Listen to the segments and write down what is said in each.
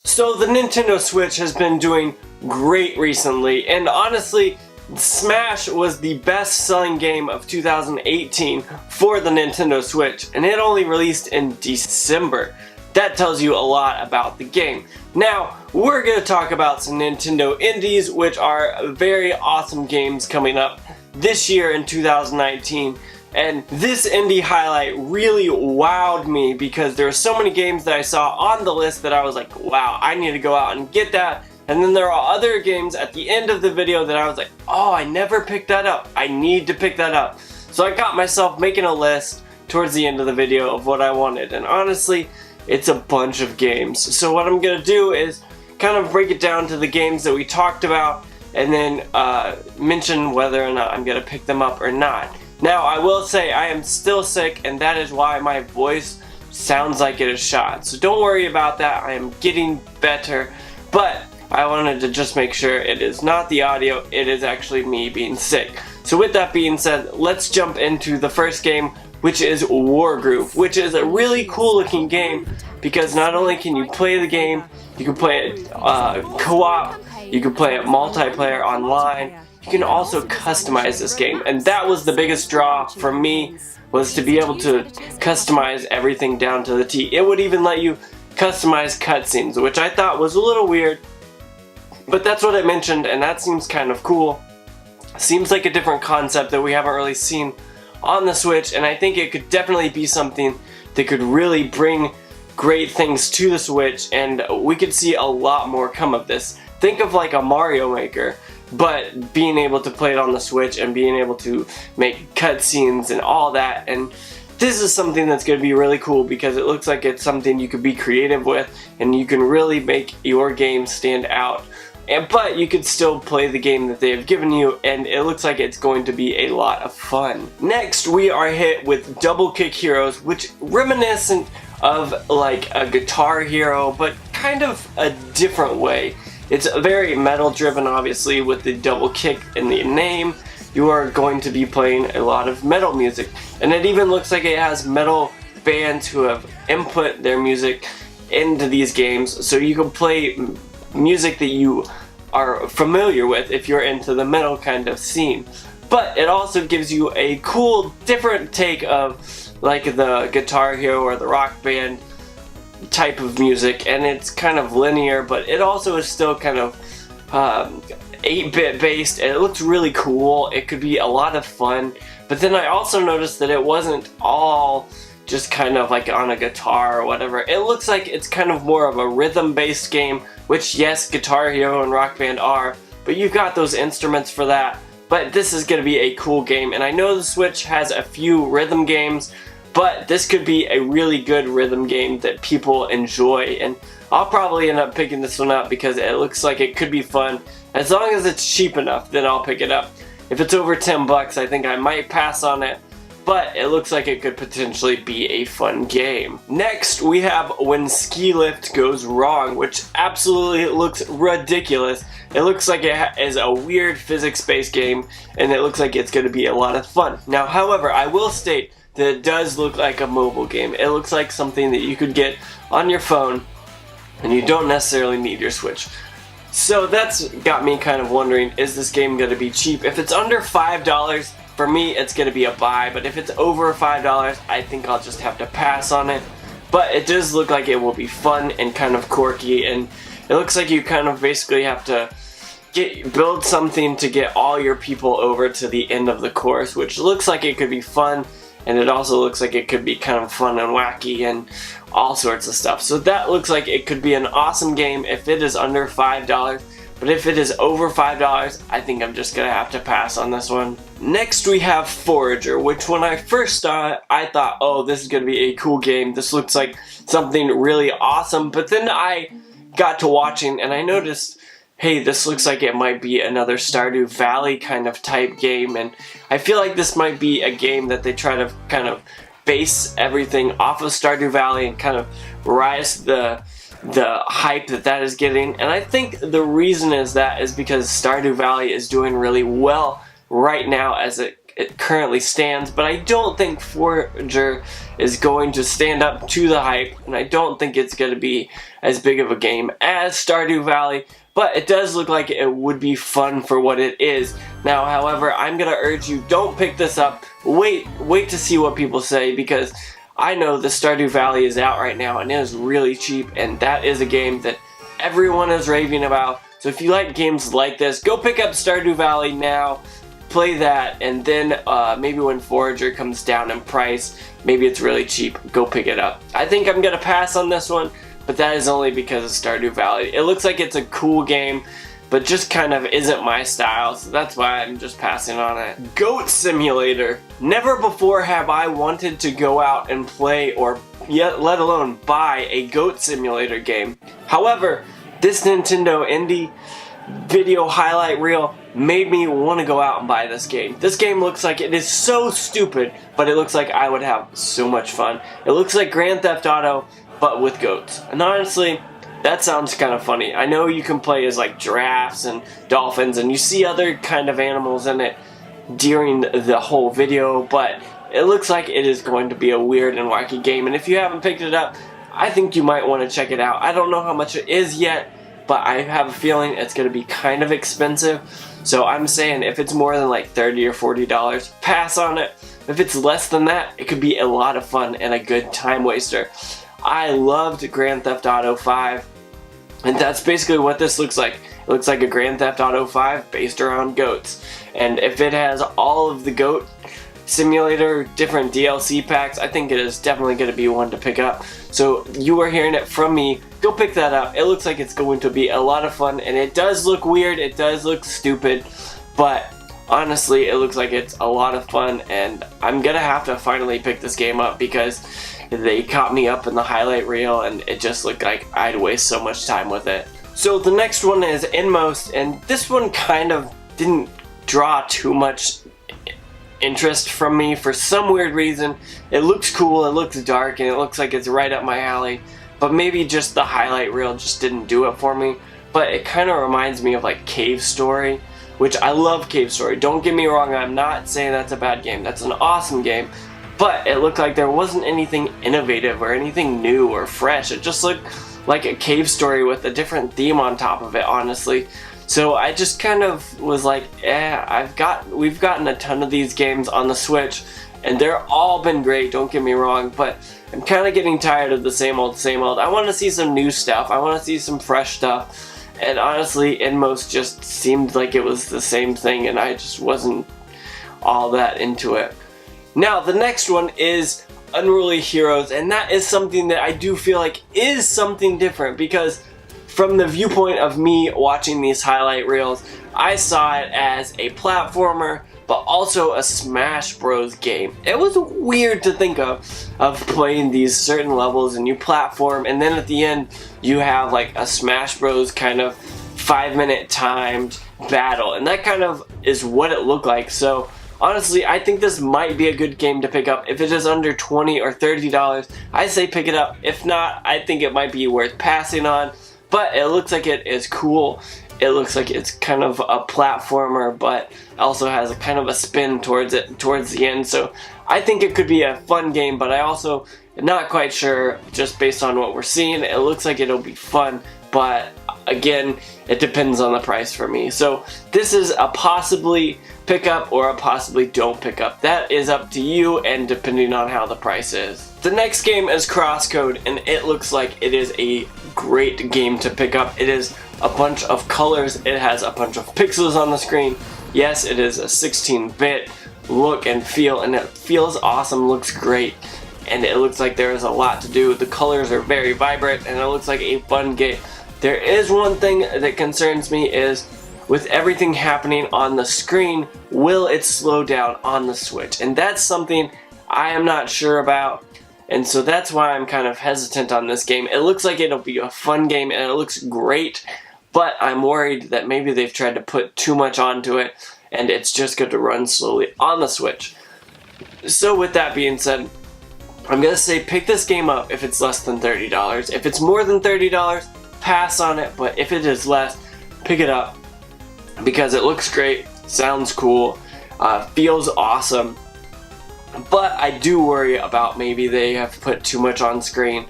So the Nintendo Switch has been doing great recently, and honestly, Smash was the best-selling game of 2018 for the Nintendo Switch, and it only released in December. That tells you a lot about the game. Now, we're going to talk about some Nintendo indies, which are very awesome games coming up this year in 2019. And this indie highlight really wowed me because there are so many games that I saw on the list that I was like, wow, I need to go out and get that. And then there are other games at the end of the video that I was like, oh, I never picked that up. I need to pick that up. So I got myself making a list towards the end of the video of what I wanted. And honestly, it's a bunch of games. So what I'm going to do is kind of break it down to the games that we talked about and then mention whether or not I'm going to pick them up or not. Now, I will say I am still sick, and that is why my voice sounds like it is shot. So don't worry about that. I am getting better, but I wanted to just make sure it is not the audio, it is actually me being sick. So with that being said, let's jump into the first game, which is Wargroove, which is a really cool looking game because not only can you play the game, you can play it co-op, you can play it multiplayer online. You can also customize this game, and that was the biggest draw for me, was to be able to customize everything down to the T. It would even let you customize cutscenes, which I thought was a little weird, but that's what I mentioned, and that seems kind of cool. Seems like a different concept that we haven't really seen on the Switch, and I think it could definitely be something that could really bring great things to the Switch, and we could see a lot more come of this. Think of like a Mario Maker, but being able to play it on the Switch and being able to make cutscenes and all that. And this is something that's going to be really cool because it looks like it's something you could be creative with and you can really make your game stand out. But you could still play the game that they have given you, and it looks like it's going to be a lot of fun. Next, we are hit with Double Kick Heroes, which reminiscent of like a Guitar Hero, but kind of a different way. It's very metal driven, obviously, with the double kick in the name. You are going to be playing a lot of metal music, and it even looks like it has metal bands who have input their music into these games, so you can play music that you are familiar with if you're into the metal kind of scene. But it also gives you a cool, different take of like the Guitar Hero or the Rock Band type of music, and it's kind of linear, but it also is still kind of 8-bit based, and it looks really cool. It could be a lot of fun, but then I also noticed that it wasn't all just kind of like on a guitar or whatever. It looks like it's kind of more of a rhythm based game, which yes, Guitar Hero and Rock Band are, but you've got those instruments for that. But this is going to be a cool game, and I know the Switch has a few rhythm games, but this could be a really good rhythm game that people enjoy, and I'll probably end up picking this one up because it looks like it could be fun. As long as it's cheap enough, then I'll pick it up. If it's over 10 bucks, I think I might pass on it, but it looks like it could potentially be a fun game. Next, we have When Ski Lift Goes Wrong, which absolutely looks ridiculous. It looks like it is a weird physics-based game, and it looks like it's going to be a lot of fun. Now, however, I will state that it does look like a mobile game. It looks like something that you could get on your phone, and you don't necessarily need your Switch. So that's got me kind of wondering, is this game going to be cheap? If it's under $5, for me it's going to be a buy, but if it's over $5, I think I'll just have to pass on it. But it does look like it will be fun and kind of quirky, and it looks like you kind of basically have to build something to get all your people over to the end of the course, which looks like it could be fun. And it also looks like it could be kind of fun and wacky and all sorts of stuff. So that looks like it could be an awesome game if it is under $5. But if it is over $5, I think I'm just going to have to pass on this one. Next we have Forager, which when I first saw it, I thought, oh, this is going to be a cool game. This looks like something really awesome. But then I got to watching and I noticed, hey, this looks like it might be another Stardew Valley kind of type game, and I feel like this might be a game that they try to kind of base everything off of Stardew Valley and kind of rise the hype that is getting. And I think the reason is because Stardew Valley is doing really well right now as it it currently stands, but I don't think Forager is going to stand up to the hype, and I don't think it's going to be as big of a game as Stardew Valley, but it does look like it would be fun for what it is. Now, however, I'm going to urge you, don't pick this up. Wait to see what people say, because I know the Stardew Valley is out right now, and it is really cheap, and that is a game that everyone is raving about. So if you like games like this, go pick up Stardew Valley now, play that, and then maybe when Forager comes down in price, maybe it's really cheap, go pick it up. I think I'm going to pass on this one, but that is only because of Stardew Valley. It looks like it's a cool game, but just kind of isn't my style, so that's why I'm just passing on it. Goat Simulator. Never before have I wanted to go out and play, or yet let alone buy, a Goat Simulator game. However, this Nintendo indie video highlight reel made me want to go out and buy this game. This game looks like it is so stupid, but it looks like I would have so much fun. It looks like Grand Theft Auto, but with goats. And honestly, that sounds kind of funny. I know you can play as like giraffes and dolphins, and you see other kind of animals in it during the whole video, but it looks like it is going to be a weird and wacky game. And if you haven't picked it up, I think you might want to check it out. I don't know how much it is yet, but I have a feeling it's going to be kind of expensive. So I'm saying if it's more than like $30 or $40, pass on it. If it's less than that, it could be a lot of fun and a good time waster. I loved Grand Theft Auto 5, and that's basically what this looks like. It looks like a Grand Theft Auto 5 based around goats. And if it has all of the Goat Simulator different DLC packs, I think it is definitely going to be one to pick up. So you are hearing it from me, go pick that up. It looks like it's going to be a lot of fun, and it does look weird, it does look stupid, but honestly it looks like it's a lot of fun, and I'm gonna have to finally pick this game up because they caught me up in the highlight reel and it just looked like I'd waste so much time with it. So the next one is Inmost, and this one kind of didn't draw too much interest from me for some weird reason. It looks cool, it looks dark, and it looks like it's right up my alley, but maybe just the highlight reel just didn't do it for me. But it kind of reminds me of like Cave Story, which I love Cave Story. Don't get me wrong, I'm not saying that's a bad game. That's an awesome game, but it looked like there wasn't anything innovative or anything new or fresh. It just looked like a Cave Story with a different theme on top of it, honestly. So I just kind of was like, we've gotten a ton of these games on the Switch, and they're all been great, don't get me wrong, but I'm kind of getting tired of the same old, same old. I want to see some new stuff, I want to see some fresh stuff, and honestly, Inmost just seemed like it was the same thing, and I just wasn't all that into it. Now, the next one is Unruly Heroes, and that is something that I do feel like is something different, because from the viewpoint of me watching these highlight reels, I saw it as a platformer, but also a Smash Bros game. It was weird to think of playing these certain levels and you platform, and then at the end you have like a Smash Bros kind of 5-minute timed battle, and that kind of is what it looked like. So honestly, I think this might be a good game to pick up. If it is under $20 or $30, I say pick it up. If not, I think it might be worth passing on. But it looks like it is cool. It looks like it's kind of a platformer, but also has a kind of a spin towards the end. So I think it could be a fun game, but I also am not quite sure just based on what we're seeing. It looks like it'll be fun, but again, it depends on the price for me. So this is a possibly pick up or a possibly don't pick up. That is up to you and depending on how the price is. The next game is Crosscode, and it looks like it is a great game to pick up. It is a bunch of colors, it has a bunch of pixels on the screen. Yes, it is a 16-bit look and feel, and it feels awesome, looks great, and it looks like there is a lot to do. The colors are very vibrant, and it looks like a fun game. There is one thing that concerns me is with everything happening on the screen, will it slow down on the Switch? And that's something I am not sure about. And so that's why I'm kind of hesitant on this game. It looks like it'll be a fun game and it looks great, but I'm worried that maybe they've tried to put too much onto it and it's just going to run slowly on the Switch. So with that being said, I'm going to say pick this game up if it's less than $30. If it's more than $30, pass on it, but if it is less, pick it up because it looks great, sounds cool. feels awesome. But I do worry about maybe they have put too much on screen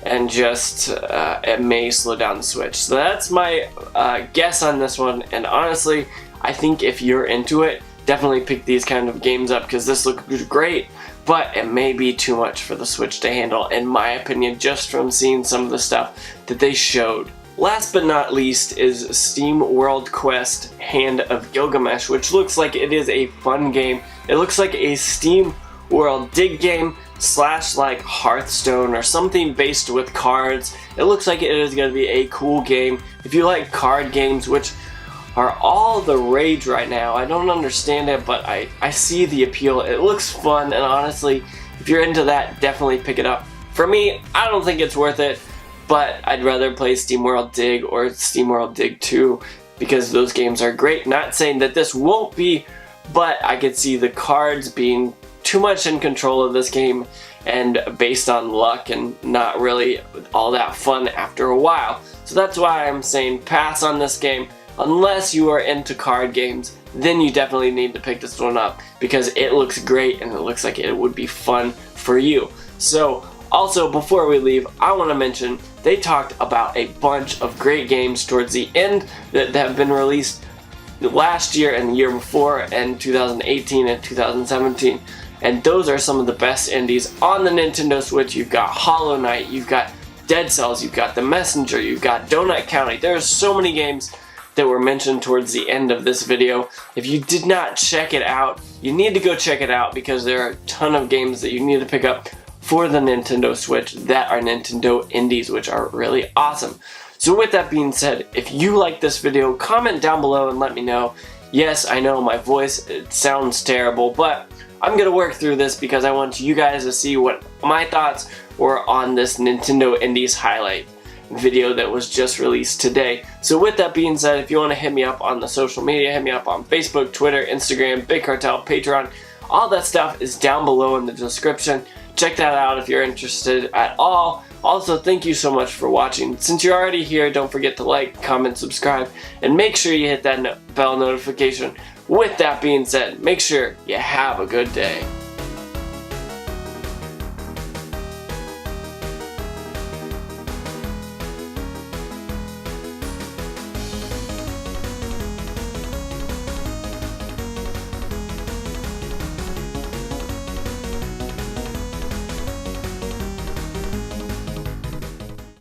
and just it may slow down the Switch. So that's my guess on this one, and honestly, I think if you're into it, definitely pick these kind of games up because this looks great, but it may be too much for the Switch to handle, in my opinion, just from seeing some of the stuff that they showed. Last but not least is Steam World Quest Hand of Gilgamesh, which looks like it is a fun game. It looks like a Steam World dig game slash like Hearthstone or something based with cards. It looks like it is going to be a cool game. If you like card games, which are all the rage right now, I don't understand it, but I see the appeal. It looks fun, and honestly, if you're into that, definitely pick it up. For me, I don't think it's worth it, but I'd rather play SteamWorld Dig or SteamWorld Dig 2 because those games are great. Not saying that this won't be, but I could see the cards being too much in control of this game and based on luck and not really all that fun after a while. So that's why I'm saying pass on this game. Unless you are into card games, then you definitely need to pick this one up because it looks great and it looks like it would be fun for you. So also, before we leave, I want to mention they talked about a bunch of great games towards the end that have been released last year and the year before, and 2018 and 2017. And those are some of the best indies on the Nintendo Switch. You've got Hollow Knight, you've got Dead Cells, you've got The Messenger, you've got Donut County. There are so many games that were mentioned towards the end of this video. If you did not check it out, you need to go check it out because there are a ton of games that you need to pick up for the Nintendo Switch that are Nintendo indies, which are really awesome. So with that being said, if you like this video, comment down below and let me know. Yes, I know my voice, it sounds terrible, but I'm gonna work through this because I want you guys to see what my thoughts were on this Nintendo Indies highlight video that was just released today. So with that being said, if you want to hit me up on the social media, hit me up on Facebook, Twitter, Instagram, Big Cartel, Patreon. All that stuff is down below in the description. Check that out if you're interested at all. Also, thank you so much for watching. Since you're already here, don't forget to like, comment, subscribe, and make sure you hit that bell notification. With that being said, make sure you have a good day.